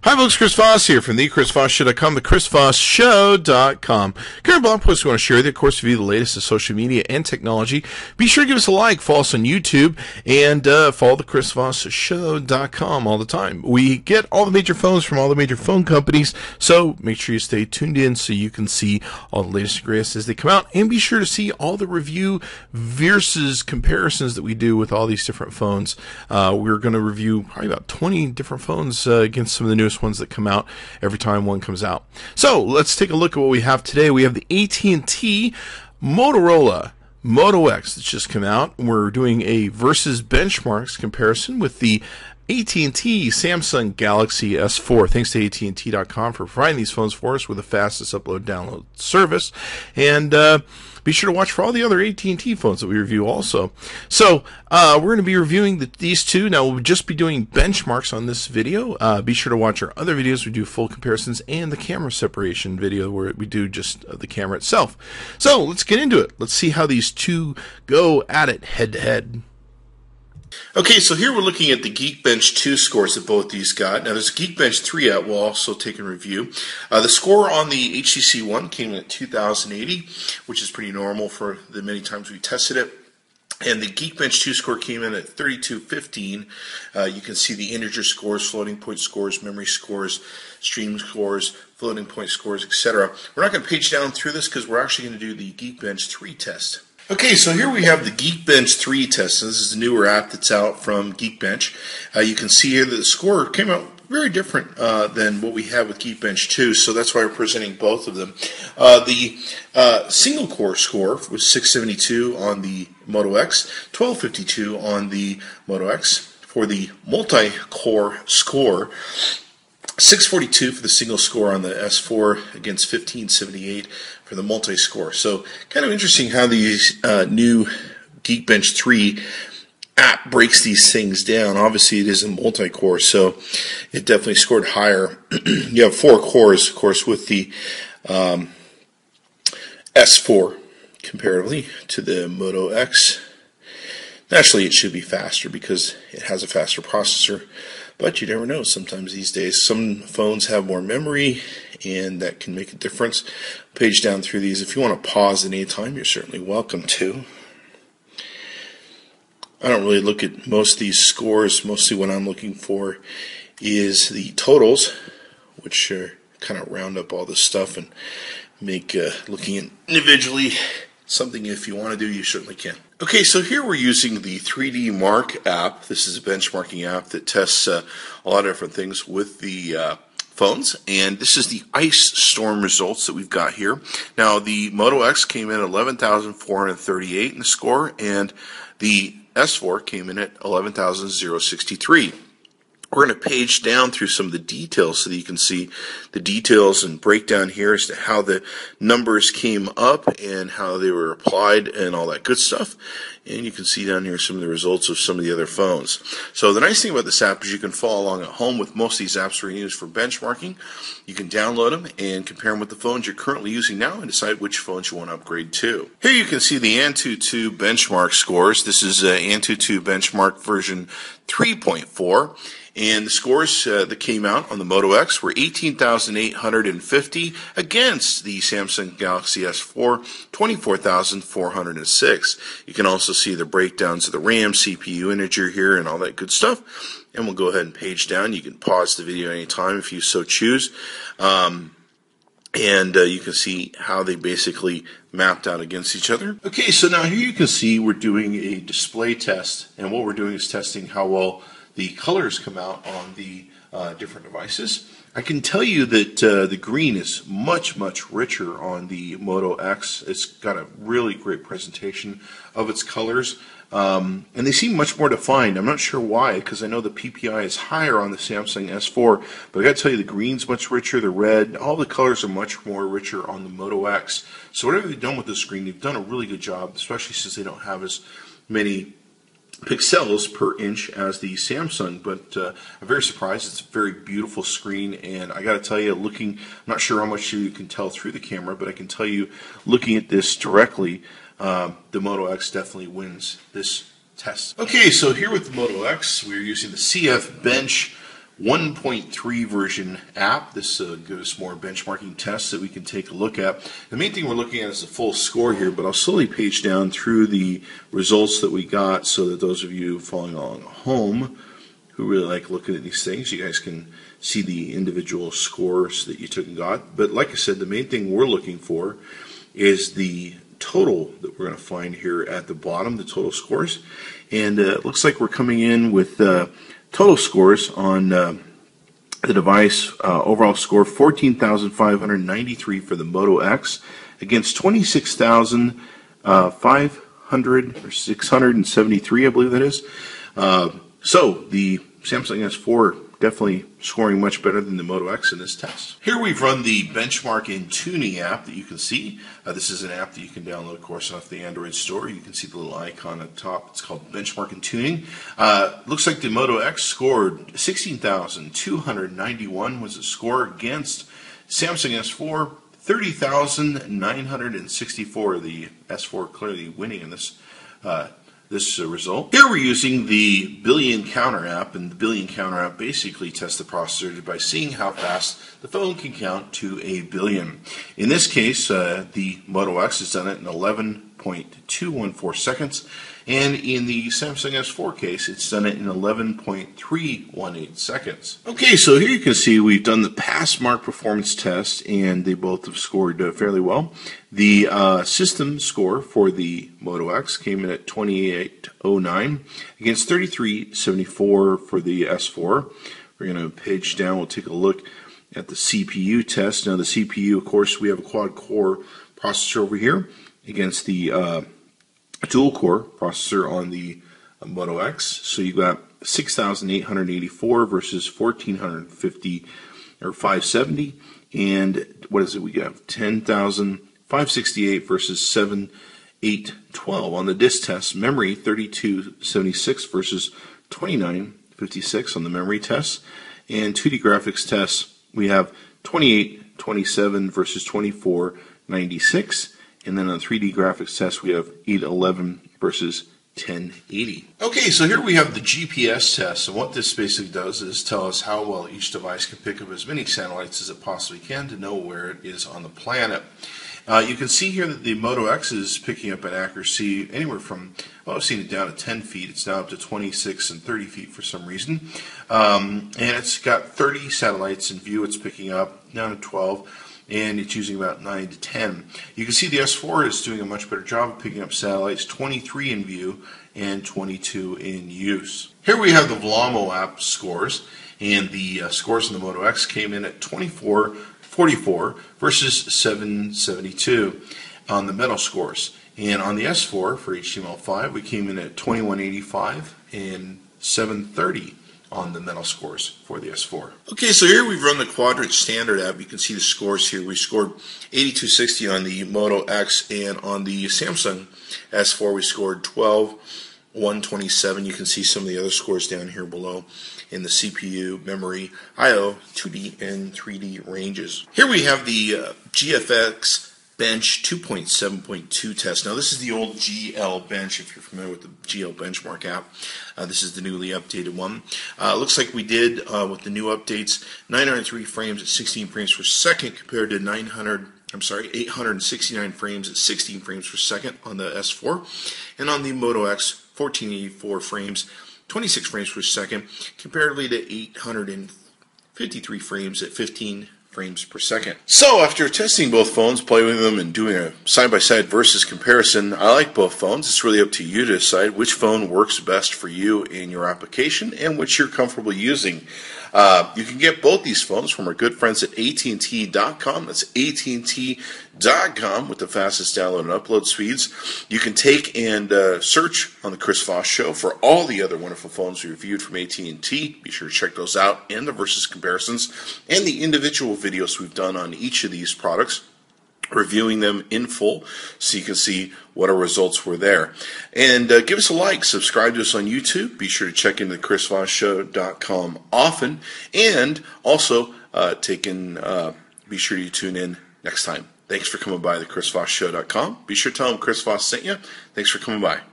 Hi folks, Chris Voss here from the ChrisVossShow.com, the ChrisVossShow.com. Current blog post we want to share with you, of course, review the latest of social media and technology. Be sure to give us a like, follow us on YouTube, and follow the ChrisVossShow.com all the time. We get all the major phones from all the major phone companies, so make sure you stay tuned in so you can see all the latest and greatest as they come out, and be sure to see all the review versus comparisons that we do with all these different phones. We're going to review probably about 20 different phones against some of the newest ones that come out every time one comes out. So let's take a look at what we have today. We have the AT&T Motorola Moto X that's just come out. We're doing a versus benchmarks comparison with the AT&T Samsung Galaxy S4. Thanks to AT&T.com for providing these phones for us with the fastest upload-download service. And be sure to watch for all the other AT&T phones that we review also. So we're going to be reviewing these two. Now, we'll just be doing benchmarks on this video. Be sure to watch our other videos. We do full comparisons and the camera separation video where we do just the camera itself. So let's get into it. Let's see how these two go at it head-to-head. Okay, so here we're looking at the Geekbench 2 scores that both these got. Now, there's a Geekbench 3 out we'll also take and review. The score on the HTC One came in at 2080, which is pretty normal for the many times we tested it. And the Geekbench 2 score came in at 3215. You can see the integer scores, floating point scores, memory scores, stream scores, floating point scores, etc. We're not going to page down through this because we're actually going to do the Geekbench 3 test. Okay, so here we have the Geekbench 3 test. This is a newer app that's out from Geekbench. You can see here that the score came out very different than what we had with Geekbench 2, so that's why we're presenting both of them. The single core score was 672 on the Moto X, 1252 on the Moto X. For the multi-core score, 642 for the single score on the S4 against 1578 for the multi-score. So kind of interesting how these new Geekbench 3 app breaks these things down. Obviously it is a multi-core, so it definitely scored higher. You have 4 cores, of course, with the S4 comparatively to the Moto X. Naturally it should be faster because it has a faster processor. But you never know. Sometimes these days, some phones have more memory, and that can make a difference. Page down through these. If you want to pause at any time, you're certainly welcome to. I don't really look at most of these scores. Mostly what I'm looking for is the totals, which kind of round up all this stuff and make looking at individually something if you want to do, you certainly can. Okay, so here we're using the 3D Mark app. This is a benchmarking app that tests a lot of different things with the phones, and this is the ice storm results that we've got here. Now, the Moto X came in at 11,438 in the score, and the S4 came in at 11,063. We're going to page down through some of the details so that you can see the details and breakdown here as to how the numbers came up and how they were applied and all that good stuff. And you can see down here some of the results of some of the other phones. So the nice thing about this app is you can follow along at home with most of these apps we're going to use for benchmarking. You can download them and compare them with the phones you're currently using now and decide which phones you want to upgrade to. Here you can see the AT&T benchmark scores. This is AT&T benchmark version 3.4. And the scores that came out on the Moto X were 18,850 against the Samsung Galaxy S4, 24,406. You can also see the breakdowns of the RAM, CPU, integer here, and all that good stuff. And we'll go ahead and page down. You can pause the video anytime if you so choose. And you can see how they basically mapped out against each other. Okay, so now here you can see we're doing a display test. And what we're doing is testing how well the colors come out on the different devices. I can tell you that the green is much, much richer on the Moto X. It's got a really great presentation of its colors. And they seem much more defined. I'm not sure why, because I know the PPI is higher on the Samsung S4, but I got to tell you the green's much richer, the red, all the colors are much more richer on the Moto X. So whatever they've done with this screen, they've done a really good job, especially since they don't have as many pixels per inch as the Samsung, but I'm very surprised. It's a very beautiful screen, and I got to tell you, I'm not sure how much you can tell through the camera, but I can tell you, looking at this directly, the Moto X definitely wins this test. Okay, so here with the Moto X, we're using the CF Bench 1.3 version app. This gives us more benchmarking tests that we can take a look at. The main thing we're looking at is the full score here, but I'll slowly page down through the results that we got so that those of you following along at home who really like looking at these things, you guys can see the individual scores that you took and got. But like I said, the main thing we're looking for is the total that we're going to find here at the bottom, the total scores. And it looks like we're coming in with total scores on the device. Overall score 14,593 for the Moto X against 26,500 or 673, I believe that is. So the Samsung S4 definitely scoring much better than the Moto X in this test. Here we've run the benchmark and tuning app that you can see. This is an app that you can download, of course, off the Android store. You can see the little icon at the top. It's called benchmark and tuning. Looks like the Moto X scored 16,291 was the score against Samsung S4 30,964. The S4 clearly winning in this result. Here we're using the Billion Counter app, and the Billion Counter app basically tests the processor by seeing how fast the phone can count to a billion. In this case, the Moto X has done it in 11.214 seconds, and in the Samsung S4 case, it's done it in 11.318 seconds. Okay, so here you can see we've done the pass mark performance test, and they both have scored fairly well. The system score for the Moto X came in at 2809 against 3374 for the S4. We're going to page down. We'll take a look at the CPU test. Now the CPU, of course, we have a quad-core processor over here against the dual-core processor on the Moto X. So you got 6,884 versus 1,450 or 570, and what is it? We got 10,568 versus 7,812 on the disk test. Memory 3276 versus 2956 on the memory test, and 2D graphics tests we have 2827 versus 2496. And then on 3D graphics test, we have 811 versus 1080. Okay, so here we have the GPS test, and what this basically does is tell us how well each device can pick up as many satellites as it possibly can to know where it is on the planet. You can see here that the Moto X is picking up an accuracy anywhere from, well, I've seen it down to 10 feet. It's now up to 26 and 30 feet for some reason. And it's got 30 satellites in view. It's picking up down to 12. And it's using about 9 to 10. You can see the S4 is doing a much better job of picking up satellites, 23 in view and 22 in use. Here we have the Vlamo app scores, and the scores in the Moto X came in at 2444 versus 772 on the Metal scores. And on the S4 for HTML5, we came in at 2185 and 730. On the Metal scores for the S4. Okay, so here we've run the Quadrant Standard app. You can see the scores here. We scored 8260 on the Moto X, and on the Samsung S4 we scored 12127. You can see some of the other scores down here below in the CPU, memory, I/O, 2D, and 3D ranges. Here we have the GFX Bench 2.7.2 test. Now this is the old GL Bench, if you're familiar with the GL Benchmark app. This is the newly updated one. Looks like we did, with the new updates, 903 frames at 16 frames per second compared to 869 frames at 16 frames per second on the S4. And on the Moto X, 1484 frames, 26 frames per second, comparatively to 853 frames at 15 frames per second. So after testing both phones, playing with them, and doing a side-by-side versus comparison, I like both phones. It's really up to you to decide which phone works best for you in your application and which you're comfortable using. You can get both these phones from our good friends at AT&T.com. That's AT&T.com with the fastest download and upload speeds. You can take and search on the Chris Voss Show for all the other wonderful phones we reviewed from AT&T. Be sure to check those out, and the versus comparisons and the individual videos we've done on each of these products, reviewing them in full so you can see what our results were there. And give us a like, subscribe to us on YouTube, be sure to check into chrisvossshow.com often, and also be sure to tune in next time. Thanks for coming by the chrisvossshow.com. Be sure to tell them Chris Voss sent you. Thanks for coming by.